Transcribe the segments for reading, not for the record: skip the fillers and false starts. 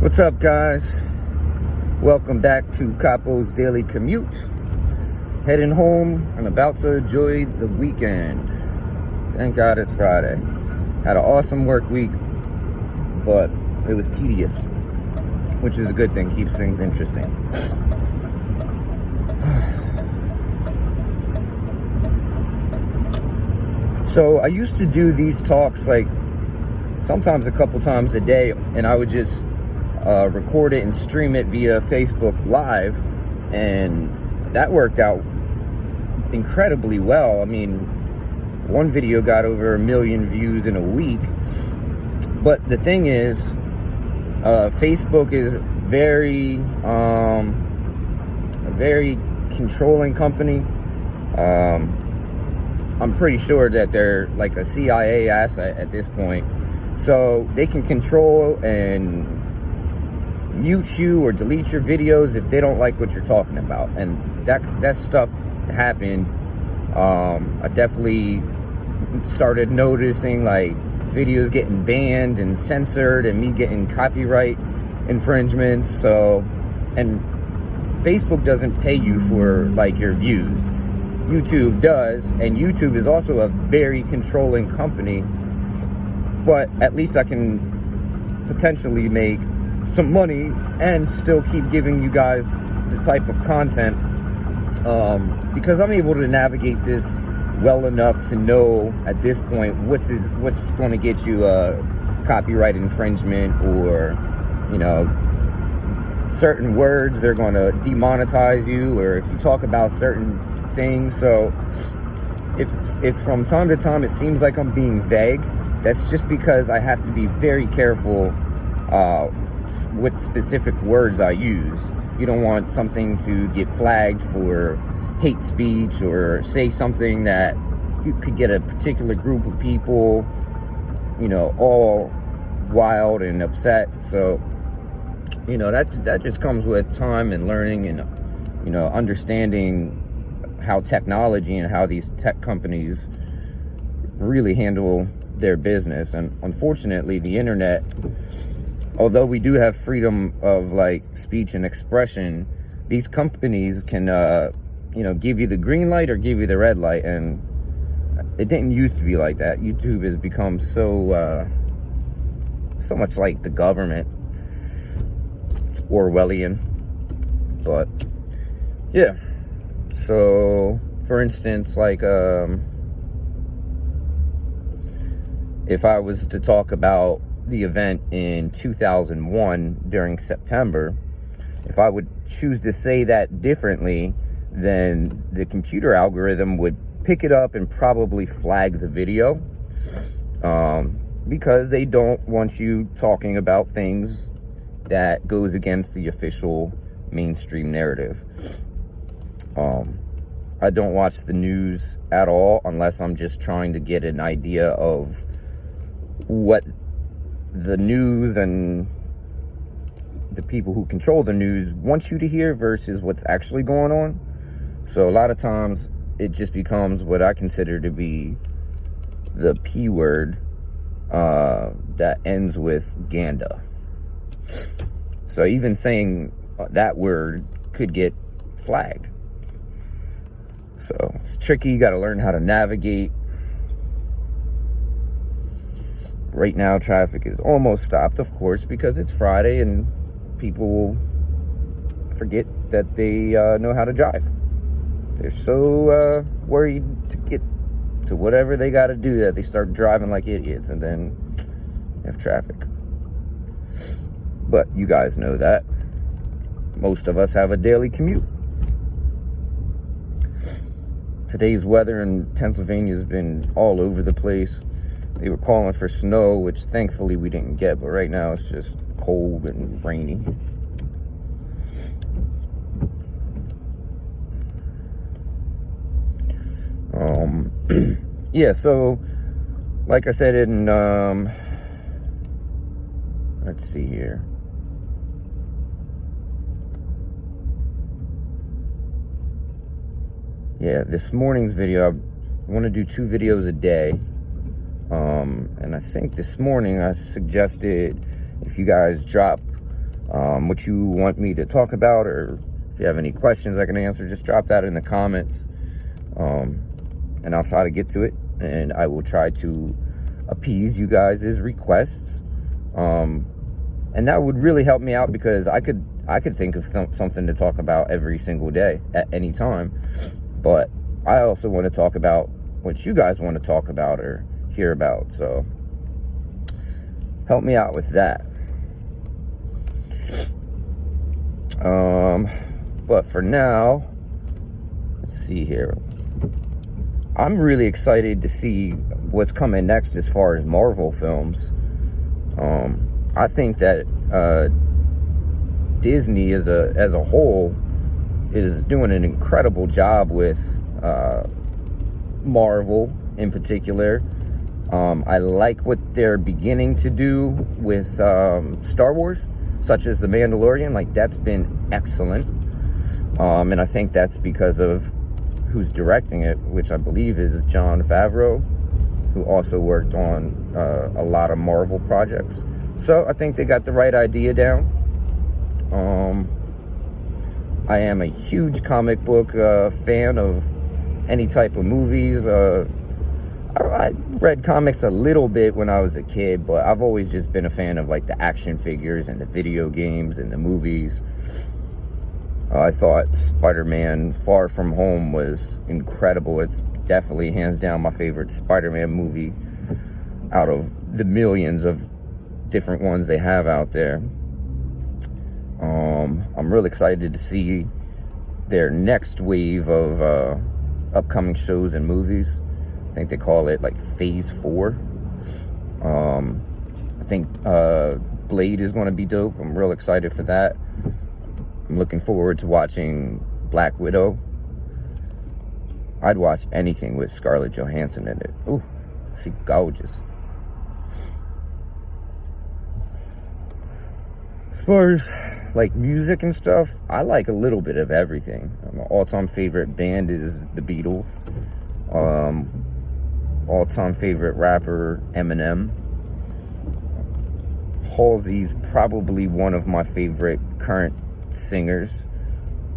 What's up, guys? Welcome back to Capo's Daily Commute. Heading home and about to enjoy the weekend. Thank God it's Friday. Had an awesome work week, but it was tedious, which is a good thing. Keeps things interesting. So I used to do these talks like sometimes a couple times a day, and I would just record it and stream it via Facebook Live, and that worked out incredibly well. I mean, one video got over 1 million views in a week. But the thing is, Facebook is a very controlling company. I'm pretty sure that they're like a CIA asset at this point. So they can control and mute you or delete your videos if they don't like what you're talking about. And that stuff happened. I definitely started noticing like videos getting banned and censored and me getting copyright infringements. So, and Facebook doesn't pay you for like your views. YouTube does, and YouTube is also a very controlling company, but at least I can potentially make some money and still keep giving you guys the type of content, because I'm able to navigate this well enough to know at this point what's going to get you a copyright infringement, or certain words they're going to demonetize you, or if you talk about certain things. So if from time to time it seems like I'm being vague, that's just because I have to be very careful what specific words I use. You don't want something to get flagged for hate speech, or say something that you could get a particular group of people, all wild and upset. So, that just comes with time and learning and, understanding how technology and how these tech companies really handle their business. And unfortunately, the internet, although we do have freedom of like speech and expression, these companies can, give you the green light or give you the red light. And it didn't used to be like that. YouTube has become so much like the government. It's Orwellian. But yeah. So, for instance, like, if I was to talk about the event in 2001 during September, if I would choose to say that differently, then the computer algorithm would pick it up and probably flag the video, because they don't want you talking about things that goes against the official mainstream narrative. I don't watch the news at all unless I'm just trying to get an idea of what the news and the people who control the news want you to hear versus what's actually going on. So a lot of times it just becomes what I consider to be the P word that ends with Ganda. So even saying that word could get flagged. So it's tricky. You got to learn how to navigate. Right now, traffic is almost stopped, of course, because it's Friday and people will forget that they know how to drive. They're so worried to get to whatever they got to do that they start driving like idiots, and then you have traffic. But you guys know that. Most of us have a daily commute. Today's weather in Pennsylvania has been all over the place. They were calling for snow, which thankfully we didn't get, but right now it's just cold and rainy. Yeah, so like I said in let's see here. Yeah, this morning's video, I want to do 2 videos a day. And I think this morning I suggested if you guys drop what you want me to talk about, or if you have any questions I can answer, just drop that in the comments, and I'll try to get to it, and I will try to appease you guys' requests, and that would really help me out, because I could think of something to talk about every single day at any time, but I also want to talk about what you guys want to talk about or hear about, so help me out with that. But for now, let's see here. I'm really excited to see what's coming next as far as Marvel films. I think that Disney as a whole is doing an incredible job with Marvel in particular. I like what they're beginning to do with Star Wars, such as The Mandalorian. Like, that's been excellent. And I think that's because of who's directing it, which I believe is Jon Favreau, who also worked on a lot of Marvel projects. So I think they got the right idea down. I am a huge comic book fan of any type of movies. I read comics a little bit when I was a kid, but I've always just been a fan of like the action figures and the video games and the movies. I thought Spider-Man Far From Home was incredible. It's definitely hands down my favorite Spider-Man movie out of the millions of different ones they have out there. I'm really excited to see their next wave of upcoming shows and movies. I think they call it like Phase 4. I think Blade is going to be dope. I'm real excited for that. I'm looking forward to watching Black Widow. I'd watch anything with Scarlett Johansson in it. Ooh, she's gorgeous. As far as like music and stuff, I like a little bit of everything. My all-time favorite band is the Beatles. All-time favorite rapper, Eminem. Halsey's probably one of my favorite current singers.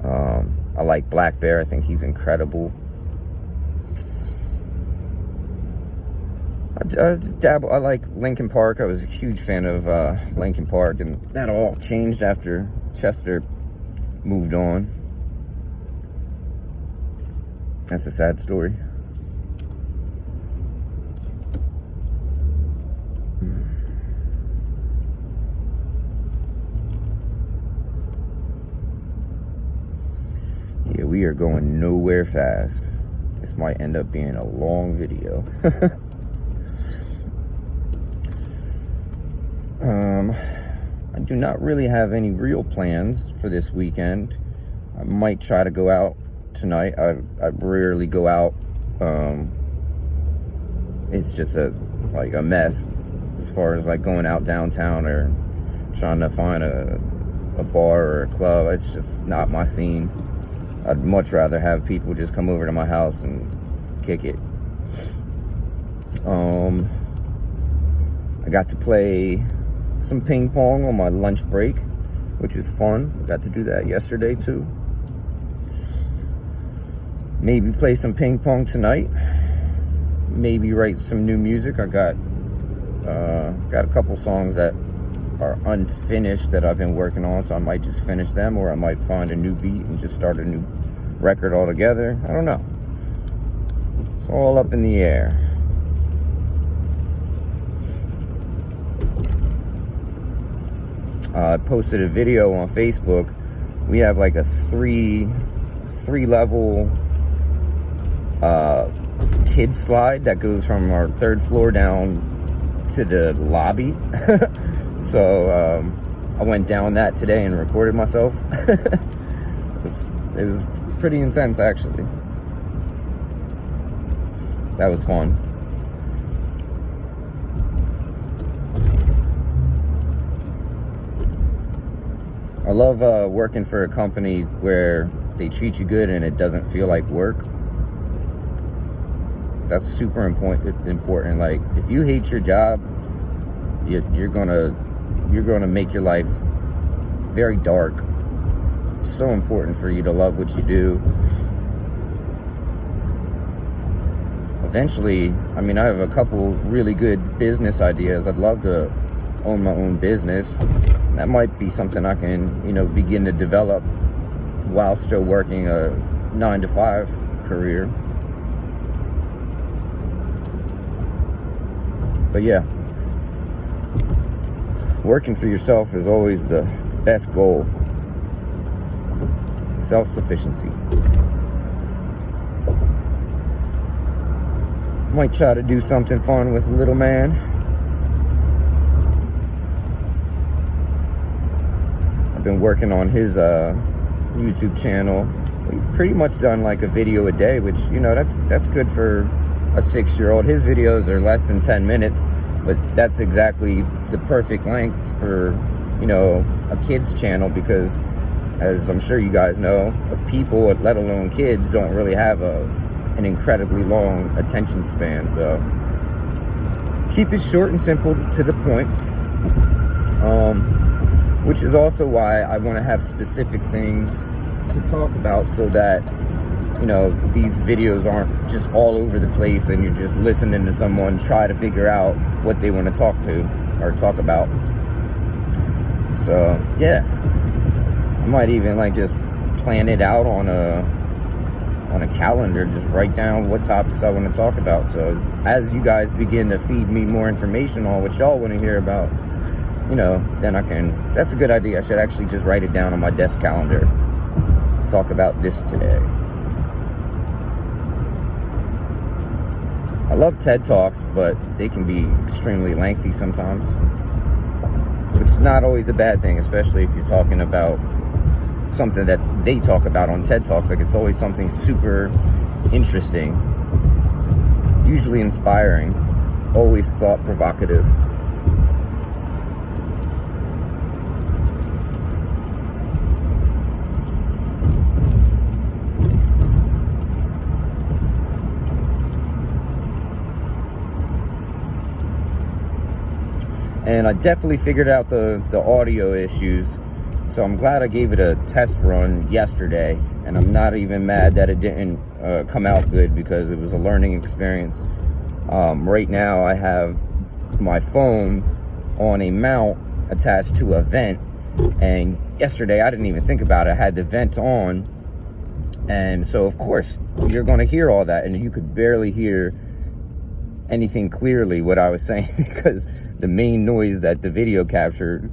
I like Black Bear. I think he's incredible. I like Linkin Park. I was a huge fan of Linkin Park, and that all changed after Chester moved on. That's a sad story. Yeah, we are going nowhere fast. This might end up being a long video. I do not really have any real plans for this weekend. I might try to go out tonight. I rarely go out. It's just a mess as far as like going out downtown or trying to find a bar or a club. It's just not my scene. I'd much rather have people just come over to my house and kick it. I got to play some ping pong on my lunch break, which is fun. Got to do that yesterday too. Maybe play some ping pong tonight. Maybe write some new music. I got a couple songs that are unfinished that I've been working on, so I might just finish them, or I might find a new beat and just start a new record altogether. I don't know. It's all up in the air. I posted a video on Facebook. We have like a three level kid slide that goes from our third floor down to the lobby. So I went down that today and recorded myself. It was pretty intense, actually. That was fun. I love working for a company where they treat you good and it doesn't feel like work. That's super important. Like, if you hate your job, you're gonna make your life very dark. It's so important for you to love what you do. Eventually, I mean, I have a couple really good business ideas. I'd love to own my own business. That might be something I can, begin to develop while still working a 9-to-5 career. But yeah, working for yourself is always the best goal. Self-sufficiency. Might try to do something fun with little man. I've been working on his YouTube channel. We've pretty much done like a video a day, which, that's good for a 6-year-old. His videos are less than 10 minutes, but that's exactly the perfect length for, a kid's channel, because as I'm sure you guys know, people, let alone kids, don't really have an incredibly long attention span. So keep it short and simple, to the point, which is also why I want to have specific things to talk about, so that these videos aren't just all over the place and you're just listening to someone try to figure out what they want to talk to or talk about. So yeah, I might even just plan it out on a calendar, just write down what topics I want to talk about. So as you guys begin to feed me more information on what y'all want to hear about, then I can, that's a good idea. I should actually just write it down on my desk calendar. Talk about this today. I love TED Talks, but they can be extremely lengthy sometimes, which is not always a bad thing, especially if you're talking about something that they talk about on TED Talks. It's always something super interesting, usually inspiring, always thought provocative. And I definitely figured out the audio issues. So I'm glad I gave it a test run yesterday. And I'm not even mad that it didn't come out good, because it was a learning experience. Right now I have my phone on a mount attached to a vent. And yesterday I didn't even think about it. I had the vent on. And so of course you're going to hear all that. And you could barely hear anything clearly what I was saying, because the main noise that the video captured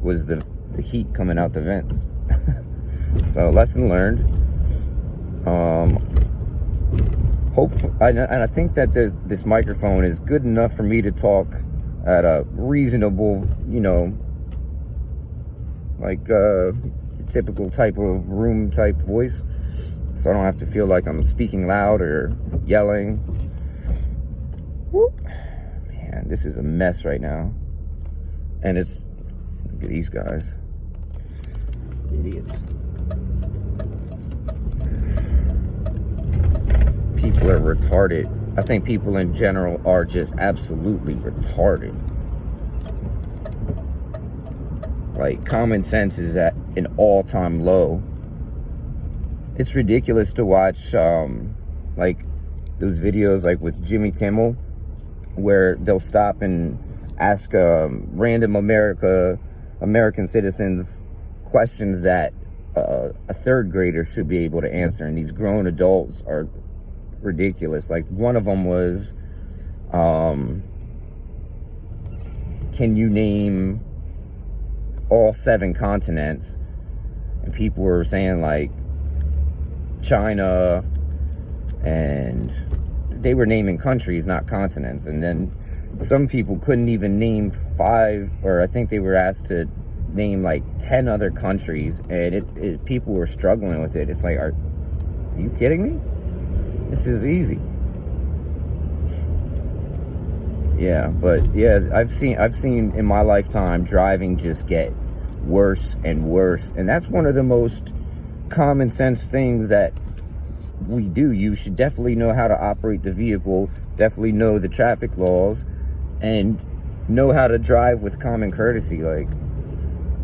was the heat coming out the vents. So lesson learned. And I think that this microphone is good enough for me to talk at a reasonable, typical type of room type voice, so I don't have to feel like I'm speaking loud or yelling. Whoop. Man, this is a mess right now. And look at these guys. Idiots. People are retarded. I think people in general are just absolutely retarded. Common sense is at an all-time low. It's ridiculous to watch, those videos, with Jimmy Kimmel, where they'll stop and ask random American citizens questions that a third grader should be able to answer, and these grown adults are ridiculous. One of them was, can you name all 7 continents? And people were saying China, and they were naming countries, not continents. And then some people couldn't even name 5, or I think they were asked to name 10 other countries, and people were struggling with it. It's are you kidding me? This is easy. Yeah, but yeah, I've seen in my lifetime driving just get worse and worse, and that's one of the most common sense things that we do. You should definitely know how to operate the vehicle, definitely know the traffic laws, and know how to drive with common courtesy.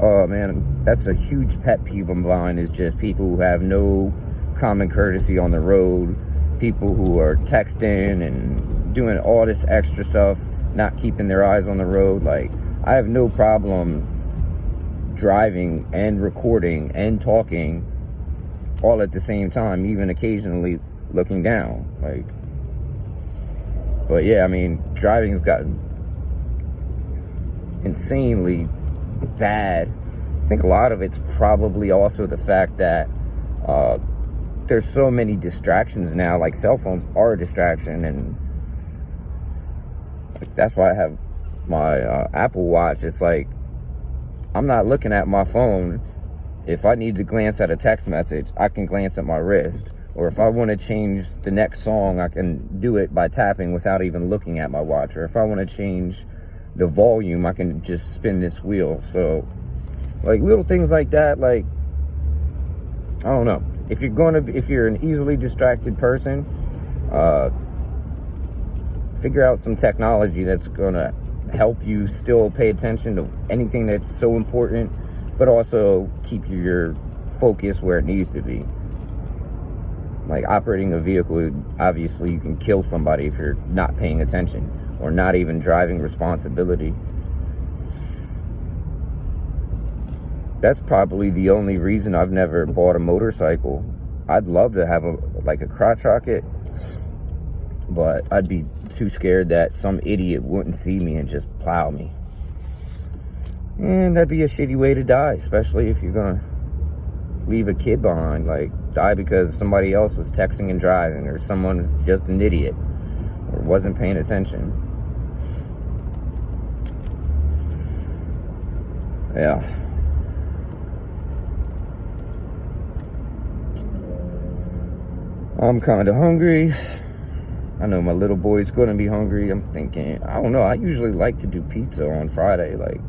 Oh man, that's a huge pet peeve of mine, is just people who have no common courtesy on the road, people who are texting and doing all this extra stuff, not keeping their eyes on the road. Like, I have no problem driving and recording and talking all at the same time, even occasionally looking down. Like, but yeah, I mean, driving's gotten insanely bad. I think a lot of it's probably also the fact that there's so many distractions now. Like, cell phones are a distraction, and like, that's why I have my Apple Watch. It's like, I'm not looking at my phone. If I need to glance at a text message, I can glance at my wrist. Or if I want to change the next song, I can do it by tapping without even looking at my watch. Or if I want to change the volume, I can just spin this wheel. So, like, little things like that, like, I don't know. If you're an easily distracted person, figure out some technology that's gonna help you still pay attention to anything that's so important, but also keep your focus where it needs to be. Like, operating a vehicle, obviously you can kill somebody if you're not paying attention or not even driving responsibility. That's probably the only reason I've never bought a motorcycle. I'd love to have a crotch rocket, but I'd be too scared that some idiot wouldn't see me and just plow me. And that'd be a shitty way to die, especially if you're gonna leave a kid behind. Like, die because somebody else was texting and driving, or someone was just an idiot or wasn't paying attention. Yeah. I'm kind of hungry. I know my little boy's going to be hungry. I'm thinking, I don't know, I usually like to do pizza on Friday. Like,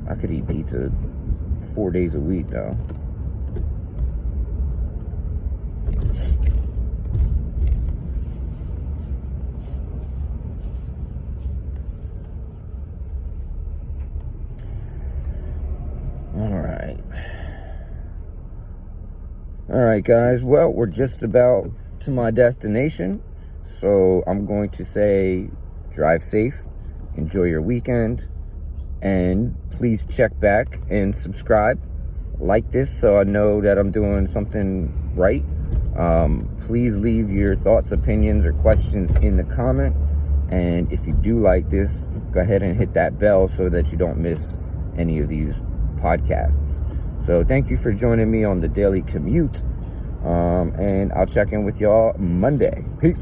I could eat pizza 4 days a week now. All right, guys. Well, we're just about to my destination. So I'm going to say, drive safe, enjoy your weekend, and please check back and subscribe. Like this so I know that I'm doing something right. Please leave your thoughts, opinions, or questions in the comment. And if you do like this, go ahead and hit that bell so that you don't miss any of these podcasts. So thank you for joining me on the Daily Commute. And I'll check in with y'all Monday. Peace.